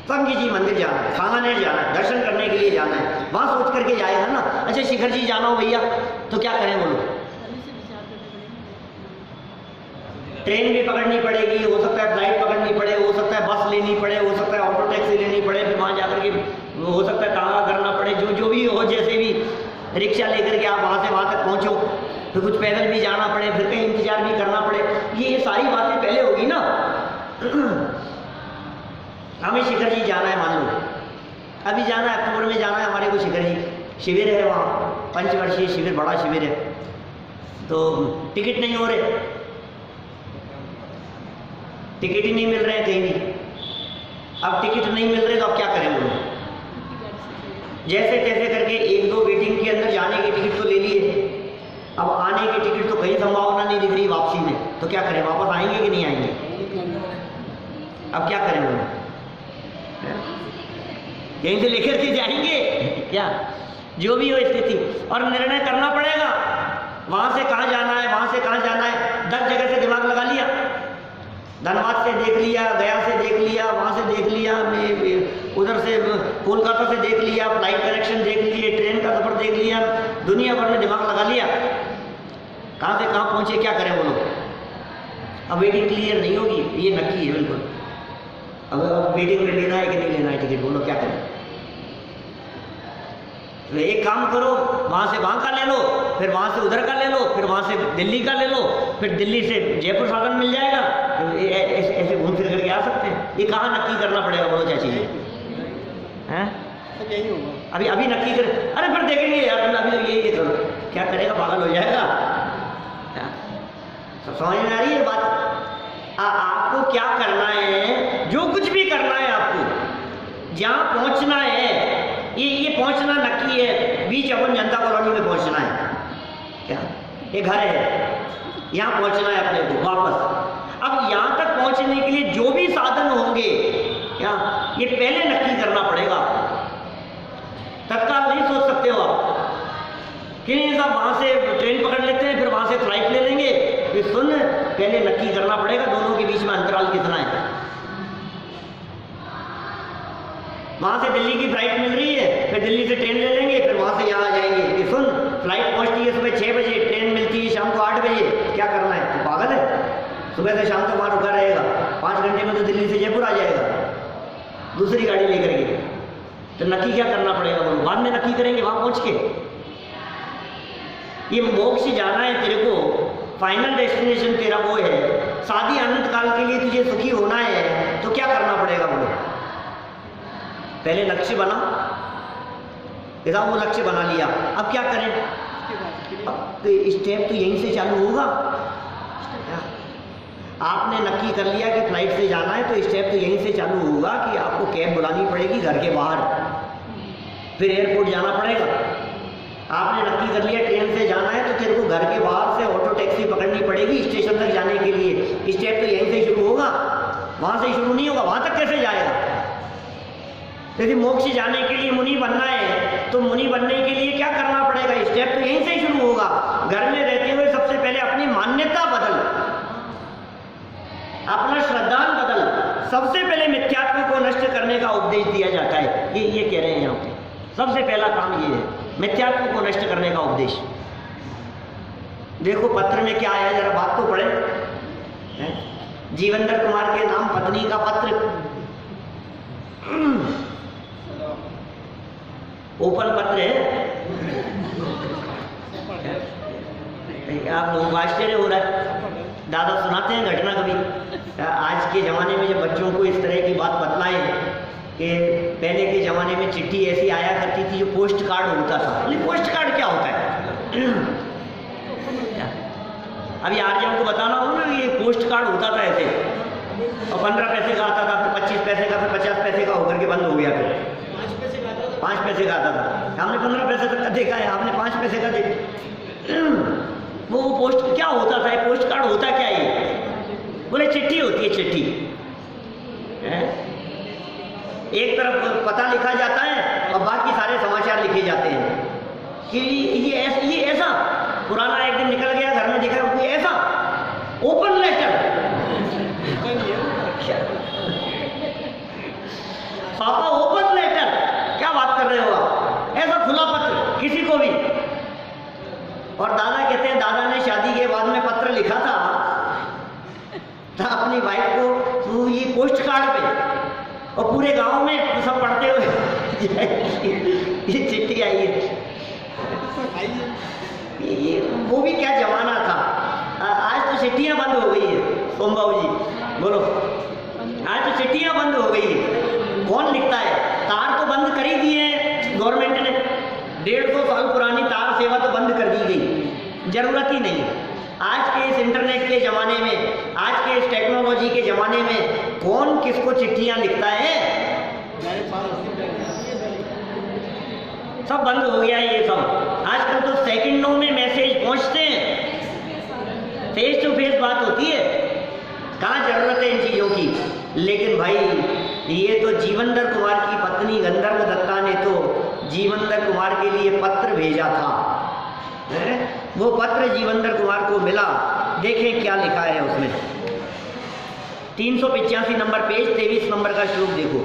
संगी जी मंदिर जाना है, सांगानेर जाना है, दर्शन करने के लिए जाना है, वहां सोच करके जाएगा ना। अच्छा शिखर जी जाना हो भैया तो क्या करें बोलो? ट्रेन भी पकड़नी पड़ेगी, हो सकता है फ्लाइट पकड़नी पड़े, हो सकता है बस लेनी पड़े, हो सकता है ऑटो टैक्सी लेनी पड़े, फिर वहां जाकर के हो सकता है तांगा करना पड़े, जो भी हो, जैसे भी रिक्शा लेकर के आप वहां से वहां तक पहुंचो, फिर कुछ पैदल भी जाना पड़े, फिर कहीं इंतजार भी करना पड़े, ये सारी बातें पहले होगी ना। हमें शिखर जी जाना है, मान लो अभी जाना है, अक्टूबर में जाना है हमारे को शिखर जी, शिविर है वहाँ, पंचवर्षीय शिविर, बड़ा शिविर है, तो टिकट नहीं हो रहे, टिकट ही नहीं मिल रहे हैं कहीं भी। अब टिकट नहीं मिल रहे तो अब क्या करें बोलो? जैसे तैसे करके एक दो वेटिंग के अंदर जाने की टिकट तो ले लिए, अब आने की टिकट तो कहीं संभावना नहीं दिख रही वापसी में, तो क्या करें? वापस आएंगे कि नहीं आएंगे? अब क्या करें बोलो? यहीं से लेकर के जाएंगे क्या? जो भी हो स्थिति, और निर्णय करना पड़ेगा वहां से कहाँ जाना है, वहां से कहाँ जाना है, 10 जगह से दिमाग लगा लिया, धनबाद से देख लिया, गया से देख लिया, वहां से देख लिया, उधर से कोलकाता से देख लिया, फ्लाइट कनेक्शन देख लिए, ट्रेन का सफर देख लिया, दुनिया भर में दिमाग लगा लिया, कहाँ से कहाँ पहुंचे, क्या करें बोलो? अब वेटिंग क्लियर नहीं होगी, ये नक्की है बिल्कुल। अब वेटिंग में लेना है कि नहीं लेना है टिकट, बोलो क्या करें? तो एक काम करो, वहां से वहां का ले लो, फिर वहां से उधर का ले लो, फिर वहां से दिल्ली का ले लो, फिर दिल्ली से जयपुर साधन मिल जाएगा, तो ऐसे घूम फिर करके आ सकते हैं। ये कहाँ नक्की करना पड़ेगा बोलो चाची जी? हैं? अभी अभी नक्की कर, अरे फिर देखेंगे यार, अभी तो ये करो, क्या करेगा? पागल हो जाएगा। समझ में आ रही है बात? आपको क्या करना है, जो कुछ भी करना है आपको, जहाँ पहुंचना है, ये पहुंचना नक्की है, बीच अपन जनता कॉलोनी में पहुंचना है, क्या ये घर है, यहाँ पहुंचना है अपने को वापस। अब यहाँ तक पहुंचने के लिए जो भी साधन होंगे, क्या ये पहले नक्की करना पड़ेगा, तत्काल नहीं सोच सकते हो आप कि नहीं साहब वहां से ट्रेन पकड़ लेते हैं, फिर वहां से फ्लाइट ले लेंगे, फिर सुन पहले नक्की करना पड़ेगा दोनों के बीच में अंतराल कितना है। वहां से दिल्ली की फ्लाइट मिल रही है, फिर दिल्ली से ट्रेन ले लेंगे, फिर वहां से यहाँ आ जाएंगे कि सुन फ्लाइट पहुंचती है सुबह 6 बजे, ट्रेन मिलती है शाम को 8 बजे, क्या करना है? तो पागल है, सुबह से शाम तक वहां रुका रहेगा, 5 घंटे में तो दिल्ली से जयपुर आ जाएगा दूसरी गाड़ी लेकर के। तो नक्की क्या करना पड़ेगा बोलो? बाद में नक्की करेंगे वहां पहुंच के। ये मोक्ष जाना है तेरे को, फाइनल डेस्टिनेशन तेरा वो है, शादी अनंत काल के लिए तुझे सुखी होना है, तो क्या करना पड़ेगा बोलो? पहले लक्ष्य बना, इधर वो लक्ष्य बना लिया, अब क्या करें? अब स्टेप तो यहीं से चालू होगा। आपने नक्की कर लिया कि फ्लाइट से जाना है, तो स्टेप तो यहीं से चालू होगा कि आपको कैब बुलानी पड़ेगी घर के बाहर, फिर एयरपोर्ट जाना पड़ेगा। आपने नक्की कर लिया ट्रेन से जाना है, तो तेरे को घर के बाहर से ऑटो टैक्सी पकड़नी पड़ेगी स्टेशन तक जाने के लिए। स्टेप तो यहीं से शुरू होगा, वहां से शुरू नहीं होगा, वहां तक कैसे जाएगा? तो यदि मोक्ष जाने के लिए मुनि बनना है तो मुनि बनने के लिए क्या करना पड़ेगा? स्टेप तो यहीं से ही शुरू होगा। घर में रहते हुए सबसे पहले अपनी मान्यता बदल, अपना श्रद्धान बदल। सबसे पहले मिथ्यात्व को नष्ट करने का उपदेश दिया जाता है। ये कह रहे हैं यहाँ पे सबसे पहला काम ये है, मिथ्यात्व को नष्ट करने का उपदेश। देखो पत्र में क्या आया, जरा बात तो पढ़े। जीवेंद्र कुमार के नाम पत्नी का पत्र, ओपन पत्र है। आप लोगों को आश्चर्य हो रहा है, दादा सुनाते हैं घटना कभी। आज के ज़माने में जब बच्चों को इस तरह की बात बतलाएं कि पहले के ज़माने में चिट्ठी ऐसी आया करती थी जो पोस्ट कार्ड होता था। पोस्ट कार्ड क्या होता है? अभी आर्यन को बताना हो ना, ये पोस्ट कार्ड होता था ऐसे, और 15 पैसे का आता था, फिर 25 पैसे का, फिर 50 पैसे का होकर के बंद हो गया। फिर 5 पैसे का आता था। हमने 15 पैसे तक का देखा है, आपने 5 पैसे का देखा। वो पोस्ट क्या होता था? पोस्ट कार्ड होता क्या है? बोले चिट्ठी होती है, चिट्ठी। एक तरफ पता लिखा जाता है और बाकी सारे समाचार लिखे जाते हैं कि ये ऐसा। पुराना एक दिन निकल गया, घर में देखा कोई ऐसा ओपन लेटर। पापा ओपन लेटर, क्या बात कर रहे हो आप? ऐसा खुला पत्र किसी को भी। और दादा कहते हैं दादा ने शादी के बाद में पत्र लिखा था अपनी वाइफ को, तो ये पोस्ट कार्ड पे, और पूरे गांव में सब पढ़ते हुए ये चिट्ठी आई है। ये वो भी क्या जमाना था। आज तो चिट्ठियां बंद हो गई है। सोमबाबू जी बोलो, आज तो चिट्ठियां बंद हो गई है। कौन लिखता है? तार तो बंद कर ही दिए गवर्नमेंट ने। 150 साल पुरानी तार सेवा तो बंद कर दी गई, जरूरत ही नहीं। आज के इस इंटरनेट के ज़माने में, आज के इस टेक्नोलॉजी के ज़माने में कौन किसको चिट्ठियां लिखता है? सब बंद हो गया है ये सब। आजकल तो सेकंडों में मैसेज पहुंचते हैं, फेस टू फेस बात होती है। कहाँ जरूरत है इन चीज़ों की? लेकिन भाई ये तो जीवेंद्र कुमार की पत्नी गंधर्व दत्ता ने तो जीवेंद्र कुमार के लिए पत्र भेजा था। वो पत्र जीवेंद्र कुमार को मिला। देखें क्या लिखा है उसमें। 385 नंबर पेज, 23 नंबर का श्लोक देखो।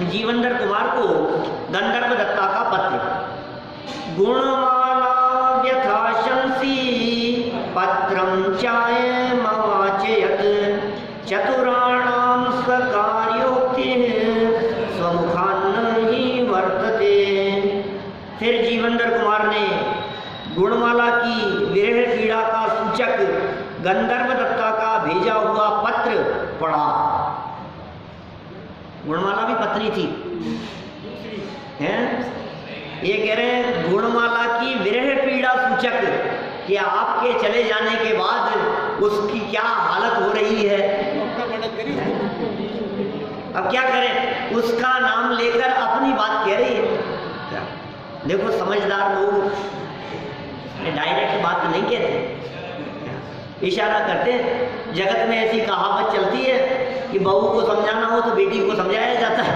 जीवेंद्र कुमार को गंधर्व दत्ता का पत्र। गुणमाला व्यथाशंसी पत्रम चायमवाचयत् चतुराणां स्वकार्योक्तिः स्वमुखान्न ही वर्तते। फिर जीवेंद्र कुमार ने गुणमाला की विरह पीड़ा का सूचक गंधर्व दत्ता का भेजा हुआ पत्र पढ़ा। गुणमाला भी पत्नी थी, हैं? ये कह रहे हैं गुणमाला की विरह पीड़ा सूचक कि आपके चले जाने के बाद उसकी क्या हालत हो रही है। अब क्या करें? उसका नाम लेकर अपनी बात कह रही है। देखो समझदार लोग डायरेक्ट बात नहीं कहते, इशारा करते हैं। जगत में ऐसी कहावत चलती है कि बहू को समझाना हो तो बेटी को समझाया जाता है।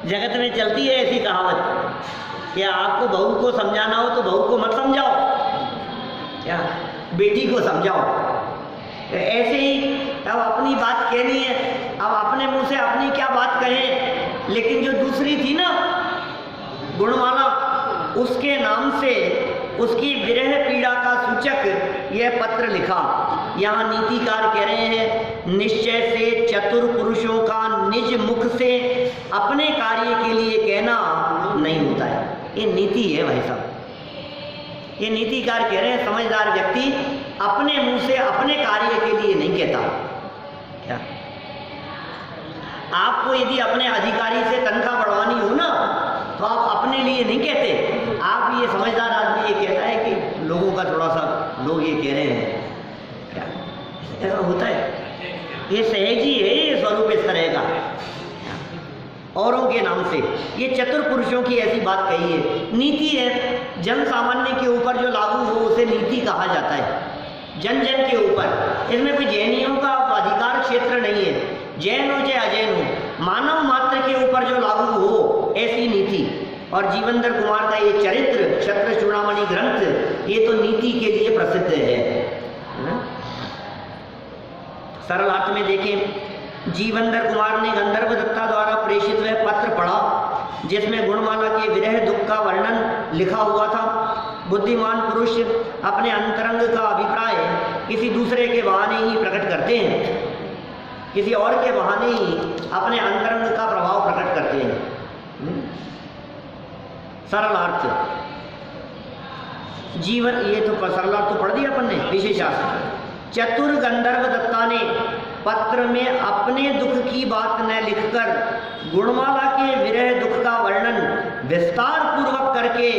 जगत में चलती है ऐसी कहावत कि आपको बहू को समझाना हो तो बहू को मत समझाओ, क्या बेटी को समझाओ। तो ऐसे ही अब अपनी बात कहनी है, अब अपने मुंह से अपनी क्या बात कहें। लेकिन जो दूसरी थी ना गुणमाला, उसके नाम से उसकी विरह पीड़ा का सूचक यह पत्र लिखा। यहाँ नीतिकार कह रहे हैं निश्चय से चतुर पुरुषों का निज मुख से अपने कार्य के लिए कहना नहीं होता है। ये नीति है भाई साहब। ये नीतिकार कह रहे हैं समझदार व्यक्ति अपने मुंह से अपने कार्य के लिए नहीं कहता। क्या आपको यदि अपने अधिकारी से तनख्वाह बढ़वानी हो ना तो आप अपने लिए नहीं कहते। आप ये समझदार आदमी ये कहता है कि लोगों का थोड़ा सा, लोग ये कह रहे हैं, क्या ऐसा होता है। ये सहज ही है, ये स्वरूप इस तरह का औरों के नाम से। ये चतुर पुरुषों की ऐसी बात कही है। नीति है, जन सामान्य के ऊपर जो लागू हो उसे नीति कहा जाता है, जन जन के ऊपर। इसमें कोई जैनियों का अधिकार क्षेत्र नहीं है। जैन हो चाहे अजैन हो, मानव मात्र के ऊपर जो लागू हो ऐसी नीति। और जीवनधर कुमार का ये चरित्र क्षत्र चूड़ामणि ग्रंथ ये तो नीति के लिए प्रसिद्ध है। सरल अर्थ में देखें, जीवनधर कुमार ने गंधर्व दत्ता द्वारा प्रेषित वह पत्र पढ़ा जिसमें गुणमाला के विरह दुख का वर्णन लिखा हुआ था। बुद्धिमान पुरुष अपने अंतरंग का अभिप्राय किसी दूसरे के बहाने ही प्रकट करते हैं, किसी और के बहाने ही अपने अंतरंग का प्रभाव प्रकट करते हैं। सरल अर्थ जीवन, ये तो सरल अर्थ तो पढ़ दिया अपन ने। विशेषार्थ, चतुर गंधर्व दत्ता ने पत्र में अपने दुख की बात न लिखकर गुणमाला के विरह दुख का वर्णन विस्तार पूर्वक करके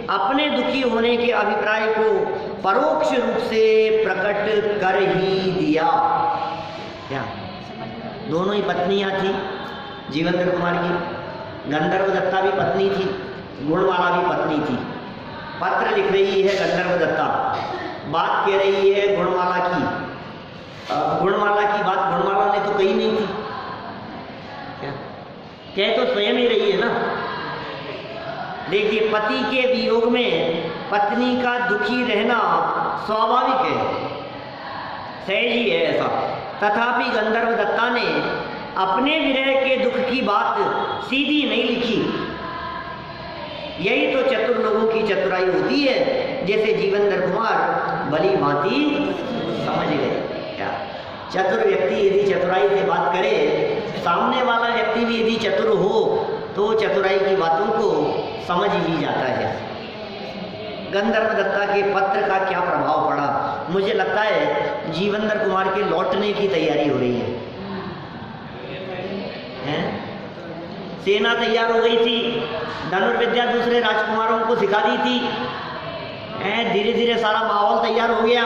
अपने दुखी होने के अभिप्राय को परोक्ष रूप से प्रकट कर ही दिया। क्या दोनों ही पत्नियां थी जीवनधर कुमार की, गंधर्व दत्ता भी पत्नी थी, गुणमाला भी पत्नी थी। पत्र लिख रही है गंधर्व दत्ता, बात कह रही है गुणमाला की। गुणमाला की बात गुणमाला ने तो कही नहीं थी, क्या कह तो स्वयं ही रही है ना। देखिए, पति के वियोग में पत्नी का दुखी रहना स्वाभाविक है, सहज ही है ऐसा। तथापि गंधर्व दत्ता ने अपने विरह के दुख की बात सीधी नहीं लिखी। यही तो चतुर लोगों की चतुराई होती है, जैसे जीवनधर कुमार भली भांति समझ गए। क्या चतुर व्यक्ति यदि चतुराई से बात करे, सामने वाला व्यक्ति भी यदि चतुर हो तो चतुराई की बातों को समझ ही जाता है। गंधर्व दत्ता के पत्र का क्या प्रभाव पड़ा? मुझे लगता है जीवनधर कुमार के लौटने की तैयारी हो रही है। सेना तैयार हो गई थी, धनुर्विद्या दूसरे राजकुमारों को सिखा दी थी, धीरे धीरे सारा माहौल तैयार हो गया।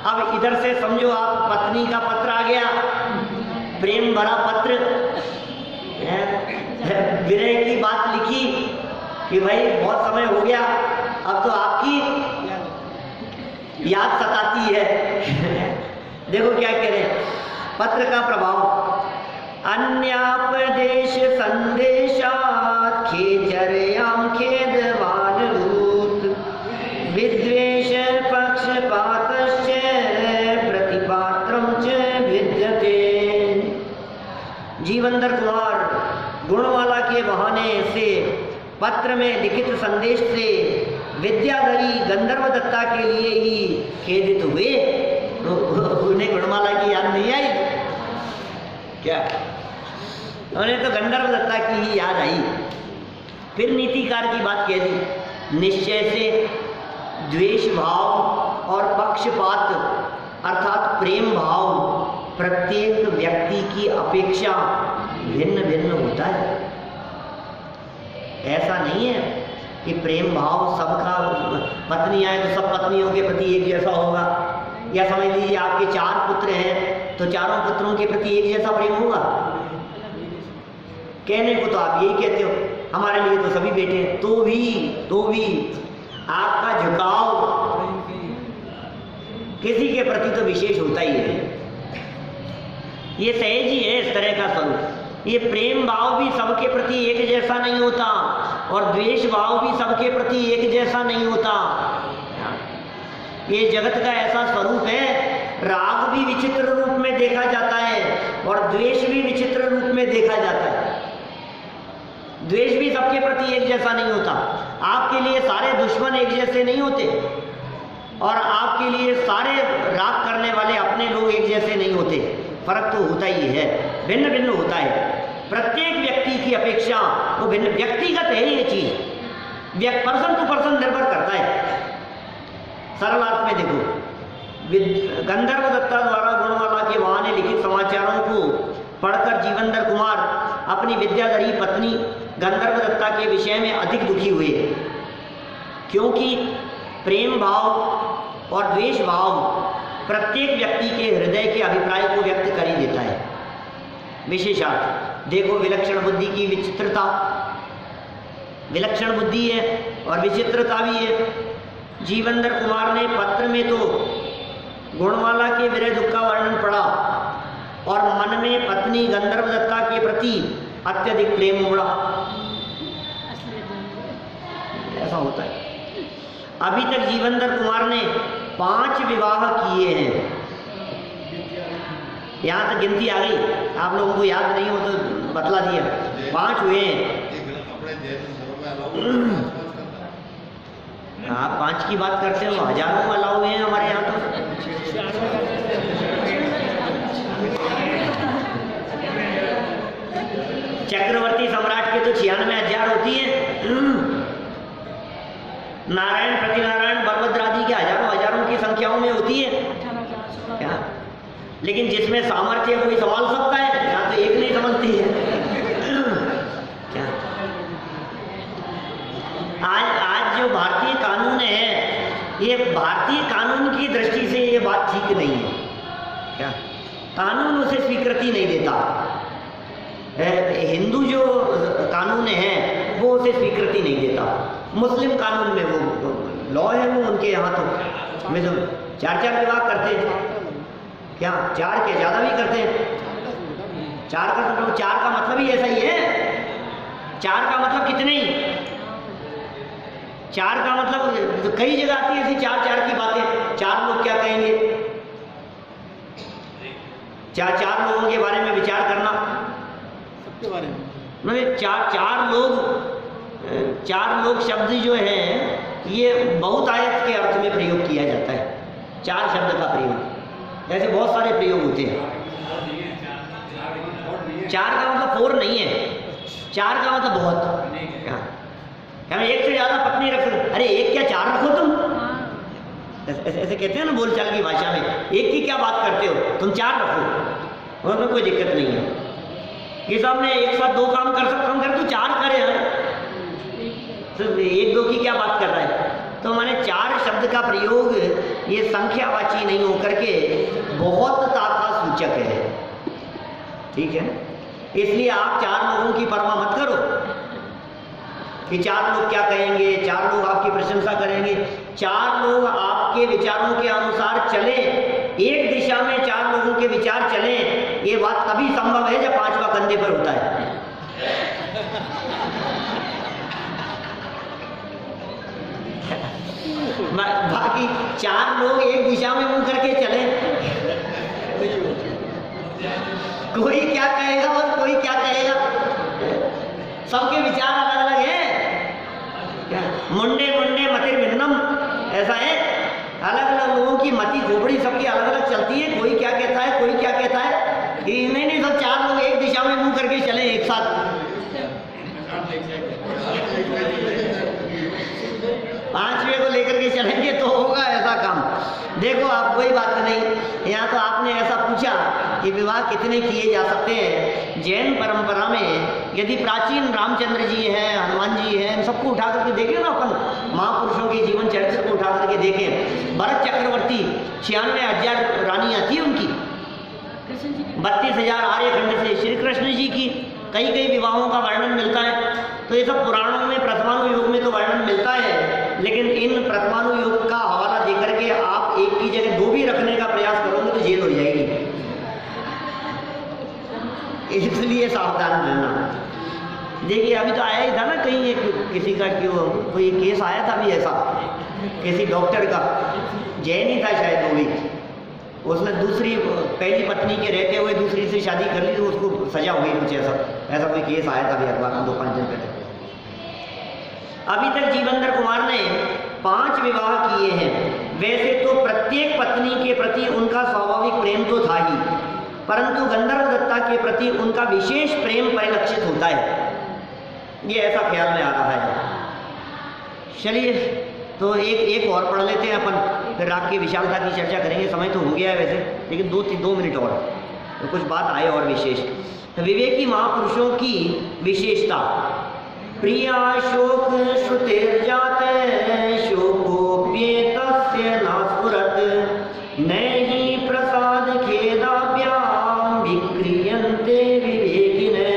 अब इधर से समझो आप, पत्नी का पत्र आ गया, प्रेम भरा पत्र, विरह की बात लिखी कि भाई बहुत समय हो गया, अब तो आपकी याद सताती है। देखो क्या कह रहे हैं, पत्र का प्रभाव। अन्यापदेश संदेशात् खेचरयां खेदवानभूत विद्वेष पक्षपातश्च प्रतिपात्रं च विद्यते। जीवनधर कुमार गुणमाला के बहाने से पत्र में लिखित संदेश से विद्याधरी गंधर्व दत्ता के लिए ही खेदित हुए। उन्हें गुणमाला की याद नहीं आई क्या? उन्हें तो गंधर्व दत्ता की ही याद आई। फिर नीतिकार की बात कह दी, निश्चय से द्वेष भाव और पक्षपात अर्थात प्रेम भाव प्रत्येक व्यक्ति की अपेक्षा भिन्न भिन्न होता है। ऐसा नहीं है कि प्रेम भाव सबका, पत्नियां हैं तो सब पत्नियों के प्रति एक जैसा होगा, या समझ लीजिए आपके 4 पुत्र हैं तो चारों पुत्रों के प्रति एक जैसा प्रेम होगा। कहने को तो आप यही कहते हो, हमारे लिए तो सभी बेटे हैं, तो भी आपका झुकाव किसी के प्रति तो विशेष होता ही है। ये सहज ही है इस तरह का स्वरूप। ये प्रेम भाव भी सबके प्रति एक जैसा नहीं होता और द्वेष भाव भी सबके प्रति एक जैसा नहीं होता। ये जगत का ऐसा स्वरूप है, राग भी विचित्र रूप में देखा जाता है और द्वेष भी विचित्र रूप में देखा जाता है। द्वेष भी सबके प्रति एक जैसा नहीं होता। आपके लिए सारे दुश्मन एक जैसे नहीं होते और आपके लिए सारे राग करने वाले अपने लोग एक जैसे नहीं होते। फर्क तो होता ही है, भिन्न भिन्न होता है। प्रत्येक व्यक्ति की अपेक्षा वो भिन्न, व्यक्तिगत है ये चीज, पर्सन टू पर्सन निर्भर करता है। सरल अर्थ में देखो, गंधर्व दत्ता द्वारा गुणमाला के बहाने लिखित समाचारों को पढ़कर जीवनधर कुमार अपनी विद्याधरी पत्नी गंधर्व दत्ता के विषय में अधिक दुखी हुए, क्योंकि प्रेम भाव और द्वेष भाव प्रत्येक व्यक्ति के हृदय के अभिप्राय को व्यक्त कर ही देता है। विशेषार्थ देखो, विलक्षण बुद्धि की विचित्रता, विलक्षण बुद्धि है और विचित्रता भी है। जीवनधर कुमार ने पत्र में तो गुणमाला के विरह दुख का वर्णन पढ़ा, और मन में पत्नी गंधर्व दत्ता के प्रति अत्यधिक प्रेम उमड़ा। ऐसा होता है। अभी तक जीवनधर कुमार ने 5 विवाह किए हैं। यहाँ तक गिनती आ गई, आप लोगों को याद नहीं हो तो बतला दिया, 5 हुए हैं। आप 5 की बात करते हो, हजारों अलाउ हुए हैं हमारे यहाँ तो। चक्रवर्ती सम्राट के तो 96,000 होती है। नारायण प्रतिनारायण बलभद्र आदि के हजारों की संख्याओं में होती है क्या? लेकिन जिसमें सामर्थ्य कोई संभाल सकता है, यहाँ तो एक नहीं समझती है क्या? आज जो भारतीय कानून है, ये भारतीय कानून की दृष्टि से ये बात ठीक नहीं है क्या? कानून उसे स्वीकृति नहीं देता। हिंदू जो कानून है वो उसे स्वीकृति नहीं देता। मुस्लिम कानून में वो लॉ है, वो उनके यहाँ तो में तो 4 विवाह करते हैं क्या? 4 के ज़्यादा भी करते हैं। 4 का मतलब ही ऐसा ही है। 4 का मतलब कितने ही? 4 का मतलब तो कई जगह आती है ऐसी 4 की बातें। 4 लोग क्या कहेंगे? 4 लोगों के बारे में विचार करना, सबके बारे में मतलब 4 लोग शब्द जो है ये बहुत आयत के अर्थ में प्रयोग किया जाता है। 4 शब्द का प्रयोग, ऐसे बहुत सारे प्रयोग होते हैं। 4 का मतलब 4 नहीं है, 4 का मतलब बहुत। क्या एक से ज़्यादा पत्नी रख सकते? अरे एक क्या 4 रखो तुम, ऐसे कहते हैं ना बोलचाल की भाषा में। एक की क्या बात करते हो तुम, 4 रखो, उसमें कोई दिक्कत नहीं है। कि साहब ने एक साथ 2 काम कर सकता हूँ, कर तू 4 करे हैं तो 1-2 की क्या बात कर रहा है? तो मैंने 4 शब्द का प्रयोग ये संख्यावाची नहीं होकर के बहुत ताका सूचक है, ठीक है? इसलिए आप 4 लोगों की परवाह मत करो कि 4 लोग क्या कहेंगे, 4 लोग आपकी प्रशंसा करेंगे। 4 लोग आपके विचारों के अनुसार चले, एक दिशा में 4 लोगों के विचार चले, ये बात तभी संभव है जब 5वां कंधे पर होता है। बाकी 4 लोग एक दिशा में मुंह करके चले, कोई क्या कहेगा और कोई क्या कहेगा, सबके विचार अलग अलग हैं। मुंडे मुंडे मतिर भिन्नम, ऐसा है। अलग अलग लोगों की मति खोपड़ी सबकी अलग अलग चलती है। कोई क्या कहता है, कोई क्या कहता है कि नहीं सब 4 लोग एक दिशा में मुंह करके चले एक साथ। 5वें को लेकर के चलेंगे तो होगा ऐसा काम। देखो आप कोई बात नहीं, यहाँ तो आपने ऐसा पूछा कि विवाह कितने किए जा सकते हैं। जैन परंपरा में यदि प्राचीन रामचंद्र जी हैं, हनुमान जी हैं, सबको उठा करके देखें ना, अपन महापुरुषों के जीवन चरित्र को उठा करके देखें। भरत चक्रवर्ती 96,000 रानियाँ थी उनकी, 32,000 आर्यखंड से। श्री कृष्ण जी की कई विवाहों का वर्णन मिलता है। तो ये सब पुराणों में प्रथमानुयोग में तो वर्णन मिलता है, लेकिन इन प्रथमानुयोग का हवाला देकर के आप एक की जगह 2 भी रखने का प्रयास करोगे तो जेल हो जाएगी। इसलिए सावधान रहना। देखिए अभी तो आया ही था ना कहीं किसी का, क्यों कोई केस आया था अभी ऐसा, किसी डॉक्टर का, जैन ही था शायद वो भी, उसने पहली पत्नी के रहते हुए दूसरी से शादी कर ली तो उसको सजा हो गई कुछ ऐसा कोई केस आया था अभी अखबार में 2-5 दिन पहले। अभी तक जीवनधर कुमार ने 5 विवाह किए हैं। वैसे तो प्रत्येक पत्नी के प्रति उनका स्वाभाविक प्रेम तो था ही, परंतु गंधर्व दत्ता के प्रति उनका विशेष प्रेम परिलक्षित होता है, ये ऐसा ख्याल में आ रहा है। चलिए तो एक और पढ़ लेते हैं अपन, फिर राग की विशालता की चर्चा करेंगे। समय तो हो गया है वैसे, लेकिन 2 मिनट और तो कुछ बात आए और विशेष। विवेकी महापुरुषों की विशेषता। प्रिया शोक श्रुतिर्जाते शोकोप्येतस्य नास्फुरत् नैहि प्रसाद खेदाभ्याम विक्रियन्ते विवेकिने।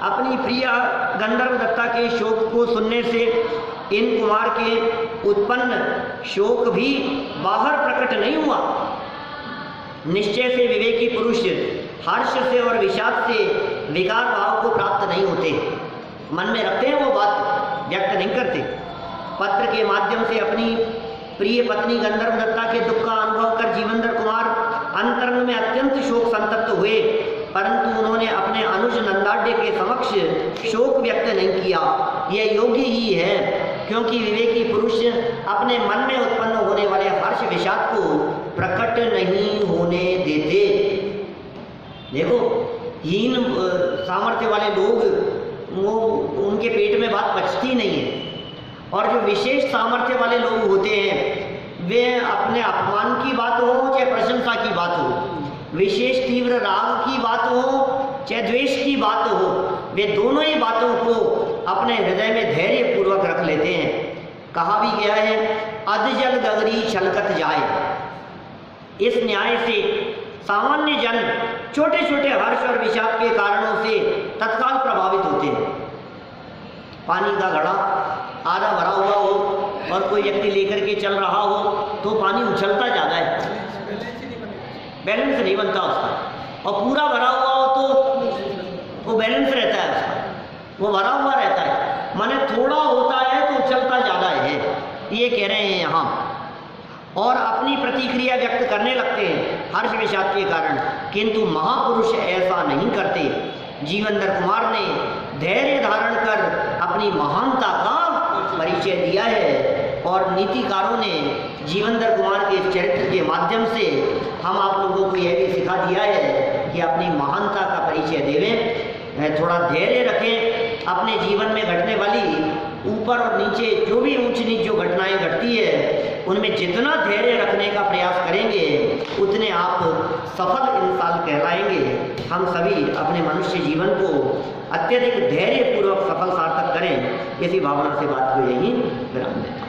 अपनी प्रिया गंधर्व दत्ता के शोक को सुनने से इन कुमार के उत्पन्न शोक भी बाहर प्रकट नहीं हुआ। निश्चय से विवेकी पुरुष हर्ष से और विषाद से विकार भाव को प्राप्त नहीं होते, मन में रखते हैं, वो बात व्यक्त नहीं करते। पत्र के माध्यम से अपनी प्रिय पत्नी गंधर्व दत्ता के दुख का अनुभव कर जीवनधर कुमार अंतरंग में अत्यंत शोक संतप्त हुए, परंतु उन्होंने अपने अनुज नंदाढ़ के समक्ष शोक व्यक्त नहीं किया। यह योग्य ही है, क्योंकि विवेकी पुरुष अपने मन में उत्पन्न होने वाले हर्ष विषाद को प्रकट नहीं होने देते। देखो, हीन सामर्थ्य वाले लोग, वो उनके पेट में बात पचती नहीं है, और जो विशेष सामर्थ्य वाले लोग होते हैं वे अपने अपमान की बात हो चाहे प्रशंसा की बात हो, विशेष तीव्र राग की बात हो चाहे द्वेष की बात हो, वे दोनों ही बातों को अपने हृदय में धैर्य पूर्वक रख लेते हैं। कहा भी गया है, अधजल गगरी छलकत जाए। इस न्याय से सामान्य जन छोटे छोटे हर्ष और विषाद के कारणों से तत्काल प्रभावित होते हैं। पानी का घड़ा आधा भरा हुआ हो और कोई व्यक्ति लेकर के चल रहा हो तो पानी उछलता ज़्यादा है, बैलेंस नहीं बनता उसका, और पूरा भरा हुआ हो तो वो बैलेंस रहता है उसका, वो भरा हुआ रहता है। माने थोड़ा होता है तो उछलता ज़्यादा है, ये कह रहे हैं यहाँ, और अपनी प्रतिक्रिया व्यक्त करने लगते हैं हर्ष विषाद के कारण, किंतु महापुरुष ऐसा नहीं करते। जीवनधर कुमार ने धैर्य धारण कर अपनी महानता का परिचय दिया है, और नीतिकारों ने जीवनधर कुमार के चरित्र के माध्यम से हम आप लोगों को यह भी सिखा दिया है कि अपनी महानता का परिचय देवें, थोड़ा धैर्य रखें। अपने जीवन में घटने वाली ऊपर और नीचे जो भी ऊंच नीच जो घटनाएं घटती है, उनमें जितना धैर्य रखने का प्रयास करेंगे उतने आप सफल इंसान कहलाएंगे। हम सभी अपने मनुष्य जीवन को अत्यधिक धैर्यपूर्वक सफल सार्थक करें, इसी भावना से बात को यहीं विराम देता हूं।